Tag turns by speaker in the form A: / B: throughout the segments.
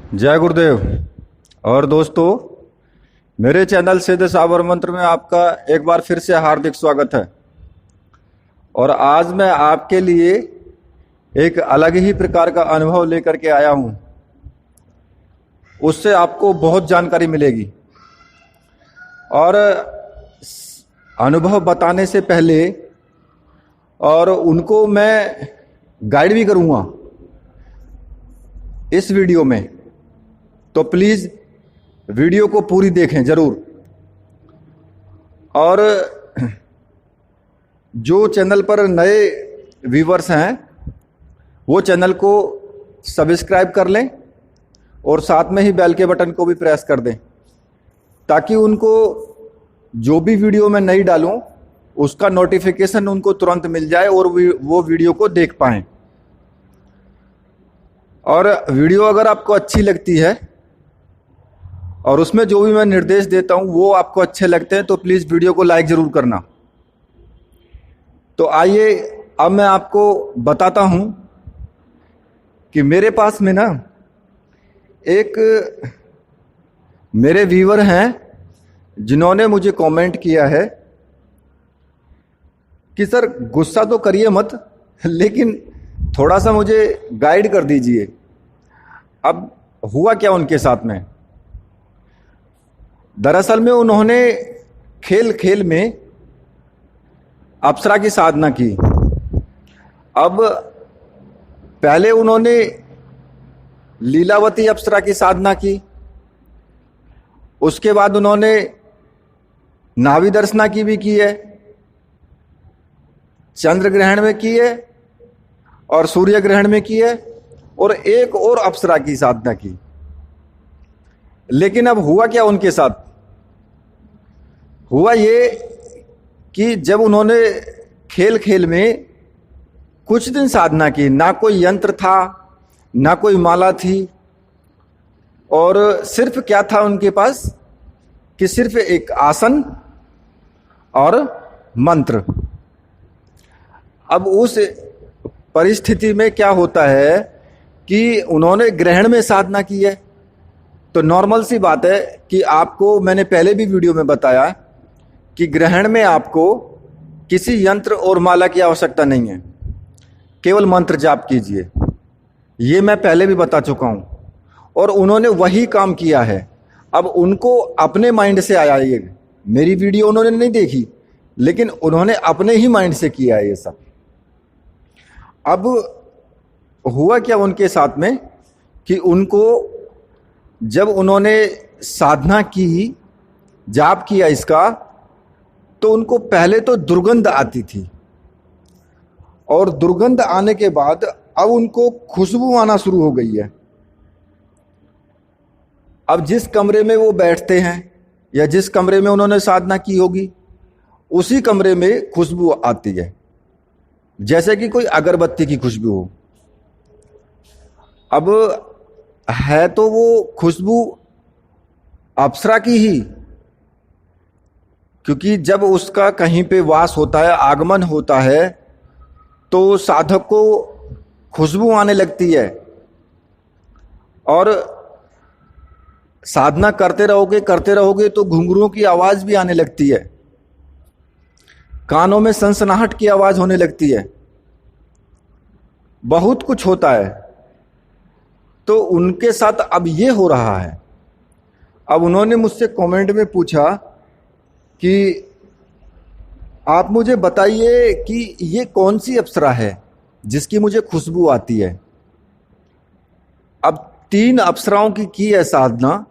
A: जय गुरुदेव। और दोस्तों, मेरे चैनल सिद्ध साबर मंत्र में आपका एक बार फिर से हार्दिक स्वागत है। और आज मैं आपके लिए एक अलग ही प्रकार का अनुभव लेकर के आया हूं। उससे आपको बहुत जानकारी मिलेगी। और अनुभव बताने से पहले और उनको मैं गाइड भी करूंगा इस वीडियो में, तो प्लीज वीडियो को पूरी देखें जरूर। और जो चैनल पर नए व्यूवर्स हैं वो चैनल को सब्सक्राइब कर लें और साथ में ही बेल के बटन को भी प्रेस कर दें, ताकि उनको जो भी वीडियो मैं नई डालूं उसका नोटिफिकेशन उनको तुरंत मिल जाए और वो वीडियो को देख पाएं। और वीडियो अगर आपको अच्छी लगती है और उसमें जो भी मैं निर्देश देता हूं वो आपको अच्छे लगते हैं तो प्लीज वीडियो को लाइक जरूर करना। तो आइए अब मैं आपको बताता हूं कि मेरे पास में ना एक मेरे व्यूअर हैं जिन्होंने मुझे कमेंट किया है कि सर गुस्सा तो करिए मत, लेकिन थोड़ा सा मुझे गाइड कर दीजिए। अब हुआ क्या उनके साथ में, दरअसल में उन्होंने खेल खेल में अप्सरा की साधना की। अब पहले उन्होंने लीलावती अप्सरा की साधना की, उसके बाद उन्होंने नाभि दर्शना की भी की है, चंद्र ग्रहण में की है और सूर्य ग्रहण में की है, और एक और अप्सरा की साधना की। लेकिन अब हुआ क्या उनके साथ, हुआ ये कि जब उन्होंने खेल खेल में कुछ दिन साधना की, ना कोई यंत्र था ना कोई माला थी, और सिर्फ क्या था उनके पास कि सिर्फ एक आसन और मंत्र। अब उस परिस्थिति में क्या होता है कि उन्होंने ग्रहण में साधना की है, तो नॉर्मल सी बात है कि आपको, मैंने पहले भी वीडियो में बताया कि ग्रहण में आपको किसी यंत्र और माला की आवश्यकता नहीं है, केवल मंत्र जाप कीजिए। ये मैं पहले भी बता चुका हूं और उन्होंने वही काम किया है। अब उनको अपने माइंड से आया, ये मेरी वीडियो उन्होंने नहीं देखी, लेकिन उन्होंने अपने ही माइंड से किया है ये सब। अब हुआ क्या उनके साथ में कि उनको जब उन्होंने साधना की, जाप किया इसका, तो उनको पहले तो दुर्गंध आती थी, और दुर्गंध आने के बाद अब उनको खुशबू आना शुरू हो गई है। अब जिस कमरे में वो बैठते हैं या जिस कमरे में उन्होंने साधना की होगी उसी कमरे में खुशबू आती है, जैसे कि कोई अगरबत्ती की खुशबू हो। अब है तो वो खुशबू अप्सरा की ही, क्योंकि जब उसका कहीं पे वास होता है, आगमन होता है, तो साधक को खुशबू आने लगती है। और साधना करते रहोगे तो घुंघरूओं की आवाज भी आने लगती है, कानों में सनसनाहट की आवाज होने लगती है, बहुत कुछ होता है। तो उनके साथ अब ये हो रहा है। अब उन्होंने मुझसे कमेंट में पूछा कि आप मुझे बताइए कि ये कौन सी अप्सरा है जिसकी मुझे खुशबू आती है। अब 3 अप्सराओं की है साधना,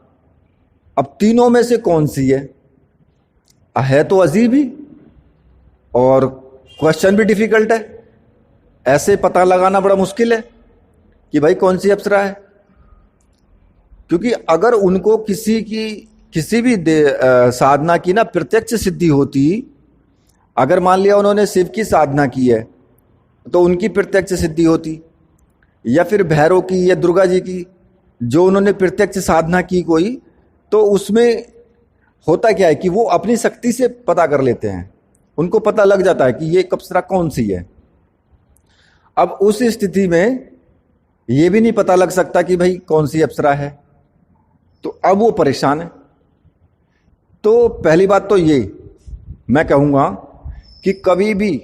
A: अब तीनों में से कौन सी है तो अजीब ही, और क्वेश्चन भी डिफिकल्ट है। ऐसे पता लगाना बड़ा मुश्किल है कि भाई कौन सी अप्सरा है, क्योंकि अगर उनको किसी भी साधना की ना प्रत्यक्ष सिद्धि होती, अगर मान लिया उन्होंने शिव की साधना की है तो उनकी प्रत्यक्ष सिद्धि होती, या फिर भैरव की या दुर्गा जी की जो उन्होंने प्रत्यक्ष साधना की कोई, तो उसमें होता क्या है कि वो अपनी शक्ति से पता कर लेते हैं, उनको पता लग जाता है कि ये अप्सरा कौन सी है। अब उस स्थिति में ये भी नहीं पता लग सकता कि भाई कौन सी अप्सरा है, तो अब वो परेशान है। तो पहली बात तो ये मैं कहूँगा कि कभी भी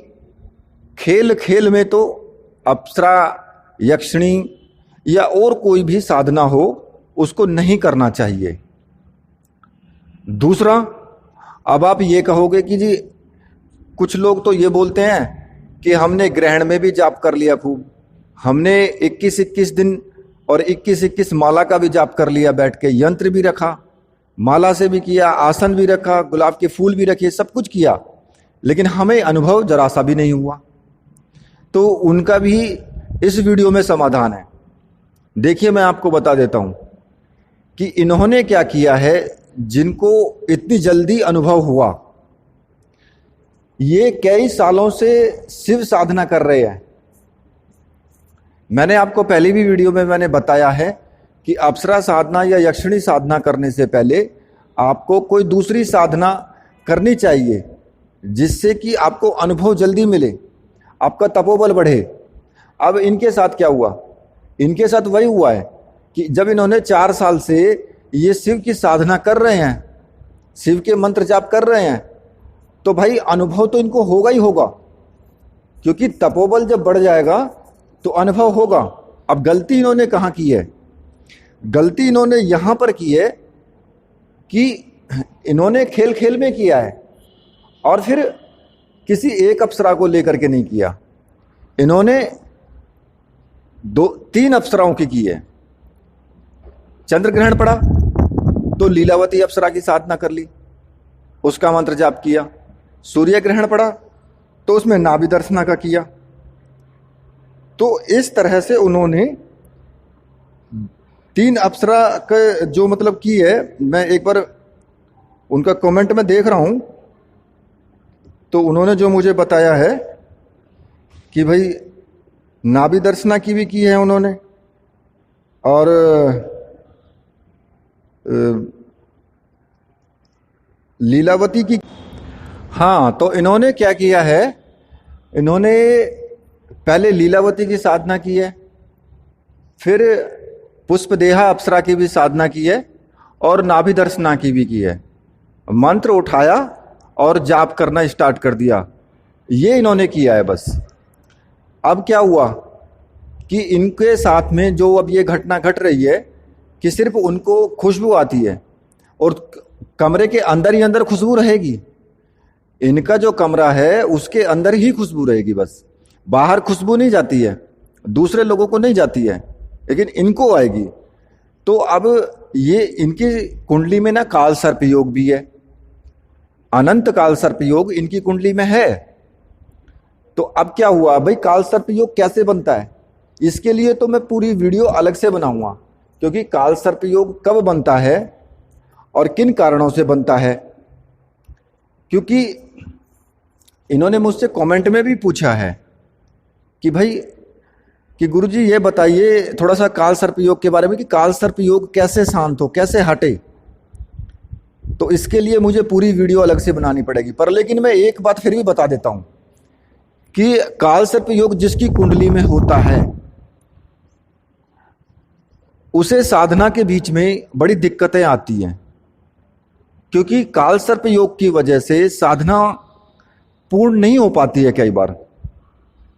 A: खेल खेल में तो अप्सरा, यक्षिणी या और कोई भी साधना हो उसको नहीं करना चाहिए। दूसरा, अब आप ये कहोगे कि जी कुछ लोग तो ये बोलते हैं कि हमने ग्रहण में भी जाप कर लिया खूब, हमने 21-21 दिन और 21-21 माला का भी जाप कर लिया, बैठ के यंत्र भी रखा, माला से भी किया, आसन भी रखा, गुलाब के फूल भी रखे, सब कुछ किया, लेकिन हमें अनुभव जरा सा भी नहीं हुआ। तो उनका भी इस वीडियो में समाधान है। देखिए, मैं आपको बता देता हूं कि इन्होंने क्या किया है। जिनको इतनी जल्दी अनुभव हुआ, ये कई सालों से शिव साधना कर रहे हैं। मैंने आपको पहले भी वीडियो में मैंने बताया है कि अप्सरा साधना या यक्षिणी साधना करने से पहले आपको कोई दूसरी साधना करनी चाहिए जिससे कि आपको अनुभव जल्दी मिले, आपका तपोबल बढ़े। अब इनके साथ क्या हुआ? इनके साथ वही हुआ है कि जब इन्होंने 4 साल से ये शिव की साधना कर रहे हैं, शिव के मंत्र जाप कर रहे हैं, तो भाई अनुभव तो इनको होगा ही होगा, क्योंकि तपोबल जब बढ़ जाएगा तो अनुभव होगा। अब गलती इन्होंने कहाँ की है? गलती इन्होंने यहां पर की है कि इन्होंने खेल खेल में किया है और फिर किसी एक अप्सरा को लेकर के नहीं किया। इन्होंने 2-3 अप्सराओं की है। चंद्र ग्रहण पड़ा तो लीलावती अप्सरा की साधना कर ली, उसका मंत्र जाप किया। सूर्य ग्रहण पड़ा तो उसमें नाभि दर्शना का किया। तो इस तरह से उन्होंने 3 अप्सरा का जो मतलब की है। मैं एक बार उनका कमेंट में देख रहा हूं, तो उन्होंने जो मुझे बताया है कि भाई नाभि दर्शना की भी की है उन्होंने, और लीलावती की। हाँ, तो इन्होंने क्या किया है, इन्होंने पहले लीलावती की साधना की है, फिर पुष्पदेहा अप्सरा की भी साधना की है और नाभि दर्शना की भी की है। मंत्र उठाया और जाप करना स्टार्ट कर दिया। ये इन्होंने किया है बस। अब क्या हुआ कि इनके साथ में जो अब ये घटना घट रही है कि सिर्फ उनको खुशबू आती है और कमरे के अंदर ही अंदर खुशबू रहेगी। इनका जो कमरा है उसके अंदर ही खुशबू रहेगी, बस बाहर खुशबू नहीं जाती है, दूसरे लोगों को नहीं जाती है, लेकिन इनको आएगी। तो अब ये इनकी कुंडली में ना काल सर्प योग भी है, अनंत काल सर्प योग इनकी कुंडली में है। तो अब क्या हुआ भाई, काल सर्प योग कैसे बनता है, इसके लिए तो मैं पूरी वीडियो अलग से बनाऊंगा, क्योंकि काल सर्प योग कब बनता है और किन कारणों से बनता है। क्योंकि इन्होंने मुझसे कमेंट में भी पूछा है कि भाई कि गुरुजी ये बताइए थोड़ा सा काल सर्प योग के बारे में, कि काल सर्प योग कैसे शांत हो, कैसे हटे। तो इसके लिए मुझे पूरी वीडियो अलग से बनानी पड़ेगी। पर लेकिन मैं एक बात फिर भी बता देता हूं कि काल सर्प योग जिसकी कुंडली में होता है उसे साधना के बीच में बड़ी दिक्कतें आती हैं, क्योंकि काल सर्प योग की वजह से साधना पूर्ण नहीं हो पाती है कई बार,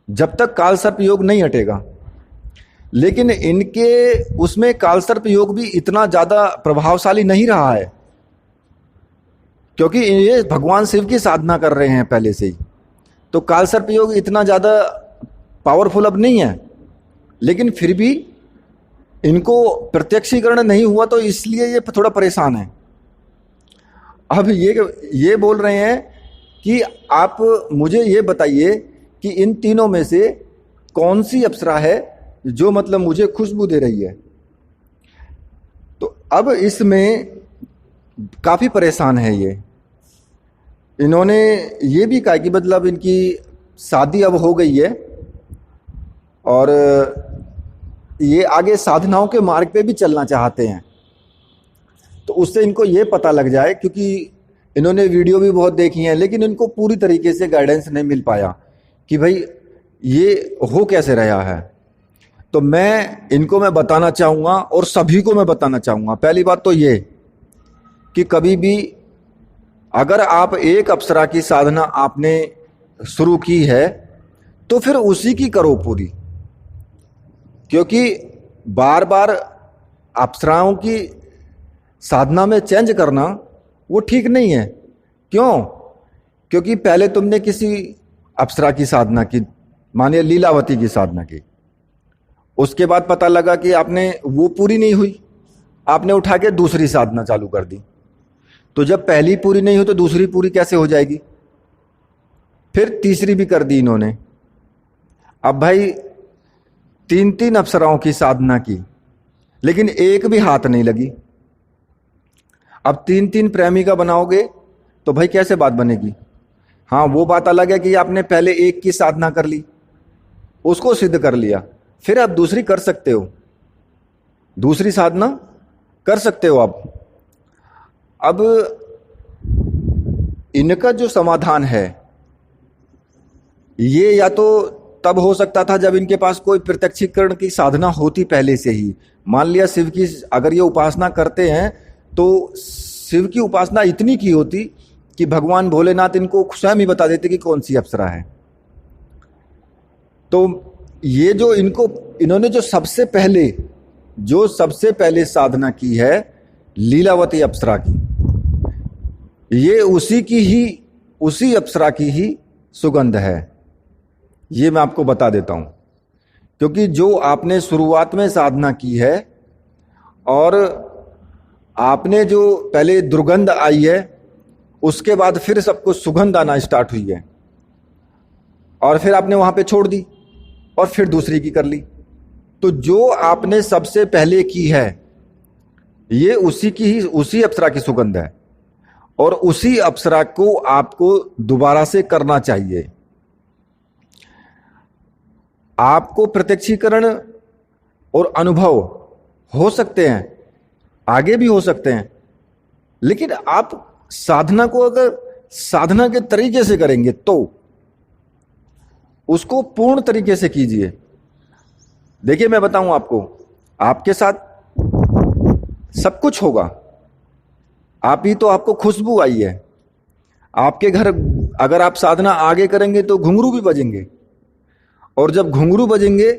A: जब तक काल सर्प योग नहीं हटेगा। लेकिन इनके उसमें काल सर्प योग भी इतना ज्यादा प्रभावशाली नहीं रहा है, क्योंकि ये भगवान शिव की साधना कर रहे हैं पहले से ही। तो काल सर्प योग इतना ज्यादा पावरफुल अब नहीं है, लेकिन फिर भी इनको प्रत्यक्षीकरण नहीं हुआ, तो इसलिए ये थोड़ा परेशान है। अब ये बोल रहे हैं कि आप मुझे ये बताइए कि इन तीनों में से कौन सी अप्सरा है जो मतलब मुझे खुशबू दे रही है। तो अब इसमें काफी परेशान है ये। इन्होंने ये भी कहा कि मतलब इनकी शादी अब हो गई है और ये आगे साधनाओं के मार्ग पे भी चलना चाहते हैं। तो उससे इनको ये पता लग जाए, क्योंकि इन्होंने वीडियो भी बहुत देखी है, लेकिन इनको पूरी तरीके से गाइडेंस नहीं मिल पाया कि भाई ये हो कैसे रहा है। तो इनको मैं बताना चाहूँगा और सभी को मैं बताना चाहूँगा। पहली बात तो ये कि कभी भी अगर आप एक अप्सरा की साधना आपने शुरू की है तो फिर उसी की करो पूरी, क्योंकि बार बार अप्सराओं की साधना में चेंज करना वो ठीक नहीं है। क्यों? क्योंकि पहले तुमने किसी अप्सरा की साधना की, मानिए लीलावती की साधना की, उसके बाद पता लगा कि आपने वो पूरी नहीं हुई, आपने उठा के दूसरी साधना चालू कर दी। तो जब पहली पूरी नहीं हुई तो दूसरी पूरी कैसे हो जाएगी? फिर तीसरी भी कर दी इन्होंने। अब भाई 3 अप्सराओं की साधना की, लेकिन एक भी हाथ नहीं लगी। अब 3 प्रेमिका बनाओगे तो भाई कैसे बात बनेगी? हाँ, वो बात अलग है कि आपने पहले एक की साधना कर ली, उसको सिद्ध कर लिया, फिर आप दूसरी कर सकते हो, दूसरी साधना कर सकते हो आप। अब इनका जो समाधान है ये या तो तब हो सकता था जब इनके पास कोई प्रत्यक्षीकरण की साधना होती पहले से ही। मान लिया शिव की अगर ये उपासना करते हैं तो शिव की उपासना इतनी की होती कि भगवान भोलेनाथ इनको स्वयं ही बता देते कि कौन सी अप्सरा है। तो ये जो इन्होंने जो सबसे पहले साधना की है लीलावती अप्सरा की, ये उसी अप्सरा की ही सुगंध है। ये मैं आपको बता देता हूं, क्योंकि जो आपने शुरुआत में साधना की है और आपने जो पहले दुर्गंध आई है, उसके बाद फिर सबको सुगंध आना स्टार्ट हुई है, और फिर आपने वहां पे छोड़ दी और फिर दूसरी की कर ली। तो जो आपने सबसे पहले की है ये उसी अप्सरा की सुगंध है, और उसी अप्सरा को आपको दोबारा से करना चाहिए। आपको प्रत्यक्षीकरण और अनुभव हो सकते हैं, आगे भी हो सकते हैं, लेकिन आप साधना को अगर साधना के तरीके से करेंगे तो उसको पूर्ण तरीके से कीजिए। देखिए मैं बताऊं आपको, आपके साथ सब कुछ होगा। आपको खुशबू आई है, आपके घर अगर आप साधना आगे करेंगे तो घुंघरू भी बजेंगे, और जब घुंघरू बजेंगे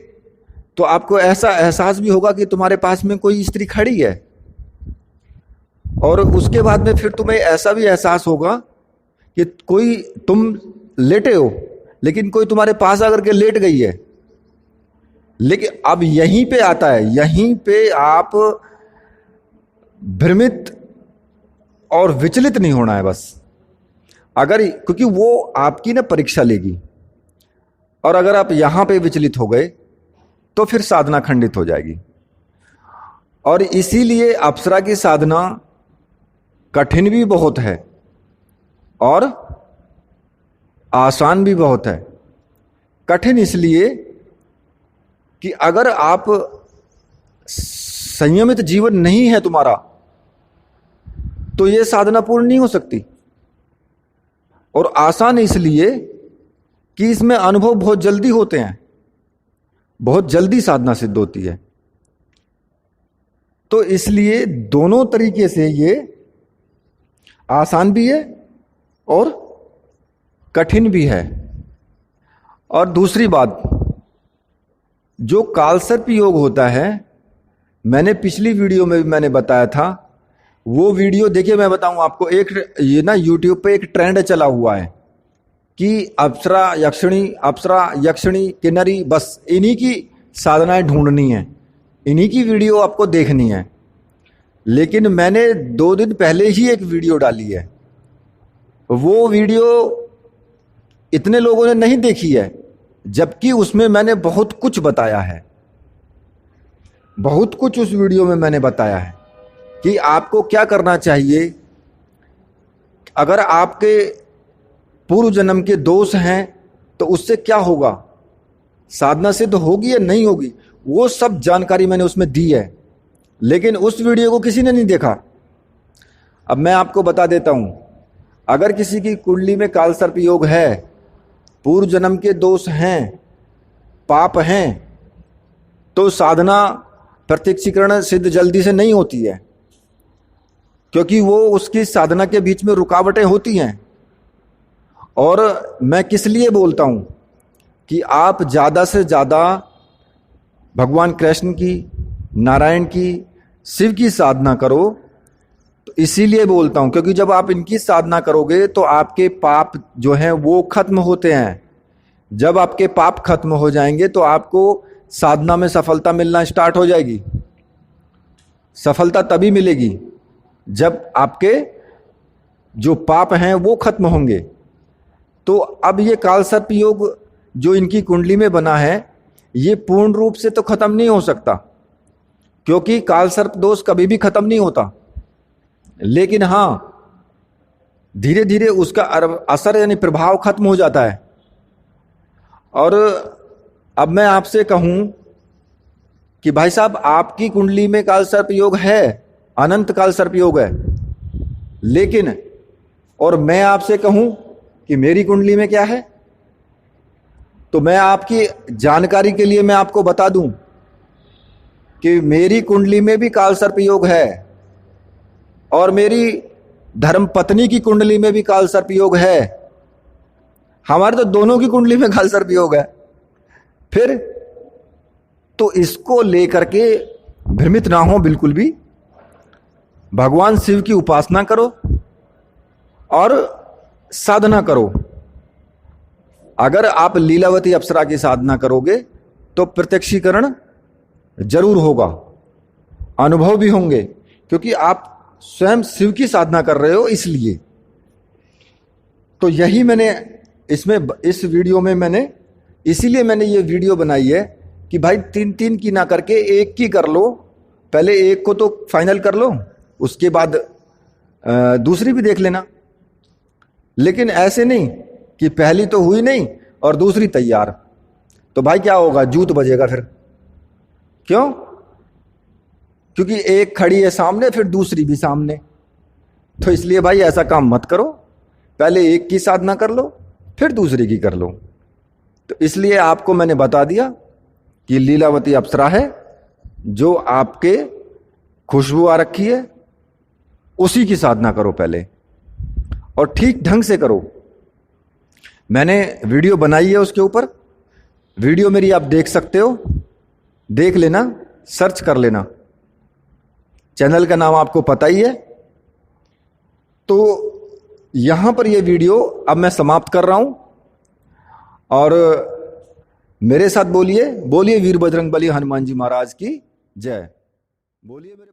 A: तो आपको ऐसा एहसास भी होगा कि तुम्हारे पास में कोई स्त्री खड़ी है, और उसके बाद में फिर तुम्हें ऐसा भी एहसास होगा कि तुम लेटे हो लेकिन कोई तुम्हारे पास आकर के लेट गई है। लेकिन अब यहीं पे आता है, यहीं पे आप भ्रमित और विचलित नहीं होना है बस। क्योंकि वो आपकी ना परीक्षा लेगी, और अगर आप यहां पे विचलित हो गए तो फिर साधना खंडित हो जाएगी। और इसीलिए अप्सरा की साधना कठिन भी बहुत है और आसान भी बहुत है। कठिन इसलिए कि अगर आप संयमित जीवन नहीं है तुम्हारा तो यह साधना पूर्ण नहीं हो सकती, और आसान इसलिए कि इसमें अनुभव बहुत जल्दी होते हैं, बहुत जल्दी साधना सिद्ध होती है। तो इसलिए दोनों तरीके से ये आसान भी है और कठिन भी है। और दूसरी बात, जो कालसर्प योग होता है, मैंने पिछली वीडियो में भी मैंने बताया था, वो वीडियो देखिए मैं बताऊं आपको। ये ना यूट्यूब पे एक ट्रेंड चला हुआ है कि अप्सरा यक्षिणी किन्नरी, बस इन्हीं की साधनाएं ढूंढनी है, इन्हीं की वीडियो आपको देखनी है। लेकिन मैंने 2 दिन पहले ही एक वीडियो डाली है, वो वीडियो इतने लोगों ने नहीं देखी है, जबकि उसमें मैंने बहुत कुछ बताया है, बहुत कुछ उस वीडियो में मैंने बताया है कि आपको क्या करना चाहिए। अगर आपके पूर्व जन्म के दोष हैं तो उससे क्या होगा, साधना सिद्ध होगी या नहीं होगी, वो सब जानकारी मैंने उसमें दी है। लेकिन उस वीडियो को किसी ने नहीं देखा। अब मैं आपको बता देता हूं, अगर किसी की कुंडली में कालसर्प योग है, पूर्व जन्म के दोष हैं, पाप हैं, तो साधना प्रत्यक्षीकरण सिद्ध जल्दी से नहीं होती है, क्योंकि वो उसकी साधना के बीच में रुकावटें होती हैं। और मैं किस लिए बोलता हूं कि आप ज़्यादा से ज़्यादा भगवान कृष्ण की, नारायण की, शिव की साधना करो। तो इसीलिए बोलता हूं क्योंकि जब आप इनकी साधना करोगे तो आपके पाप जो हैं वो खत्म होते हैं। जब आपके पाप खत्म हो जाएंगे तो आपको साधना में सफलता मिलना स्टार्ट हो जाएगी। सफलता तभी मिलेगी जब आपके जो पाप हैं वो खत्म होंगे। तो अब ये कालसर्प योग जो इनकी कुंडली में बना है, ये पूर्ण रूप से तो खत्म नहीं हो सकता, क्योंकि कालसर्प दोष कभी भी खत्म नहीं होता। लेकिन हां, धीरे धीरे उसका असर यानी प्रभाव खत्म हो जाता है। और अब मैं आपसे कहूं कि भाई साहब, आपकी कुंडली में कालसर्प योग है, अनंत कालसर्प योग है, लेकिन और मैं आपसे कहूं कि मेरी कुंडली में क्या है, तो मैं आपकी जानकारी के लिए मैं आपको बता दूं कि मेरी कुंडली में भी कालसर्प योग है और मेरी धर्म पत्नी की कुंडली में भी कालसर्प योग है। हमारे तो दोनों की कुंडली में कालसर्प योग है। फिर तो इसको लेकर के भ्रमित ना हो बिल्कुल भी। भगवान शिव की उपासना करो और साधना करो। अगर आप लीलावती अप्सरा की साधना करोगे तो प्रत्यक्षीकरण जरूर होगा, अनुभव भी होंगे, क्योंकि आप स्वयं शिव की साधना कर रहे हो। इसलिए तो यही मैंने इस वीडियो में इसीलिए मैंने ये वीडियो बनाई है कि भाई 3-3 की ना करके एक की कर लो। पहले एक को तो फाइनल कर लो, उसके बाद दूसरी भी देख लेना। लेकिन ऐसे नहीं कि पहली तो हुई नहीं और दूसरी तैयार, तो भाई क्या होगा, जूत बजेगा फिर। क्यों? क्योंकि एक खड़ी है सामने, फिर दूसरी भी सामने। तो इसलिए भाई ऐसा काम मत करो, पहले एक की साधना कर लो फिर दूसरी की कर लो। तो इसलिए आपको मैंने बता दिया कि लीलावती अप्सरा है जो आपके खुशबू आ रखी है, उसी की साधना करो पहले, और ठीक ढंग से करो। मैंने वीडियो बनाई है उसके ऊपर, वीडियो मेरी आप देख सकते हो, देख लेना, सर्च कर लेना। चैनल का नाम आपको पता ही है। तो यहां पर यह वीडियो अब मैं समाप्त कर रहा हूं, और मेरे साथ बोलिए वीर बजरंगबली हनुमान जी महाराज की जय। बोलिए मेरे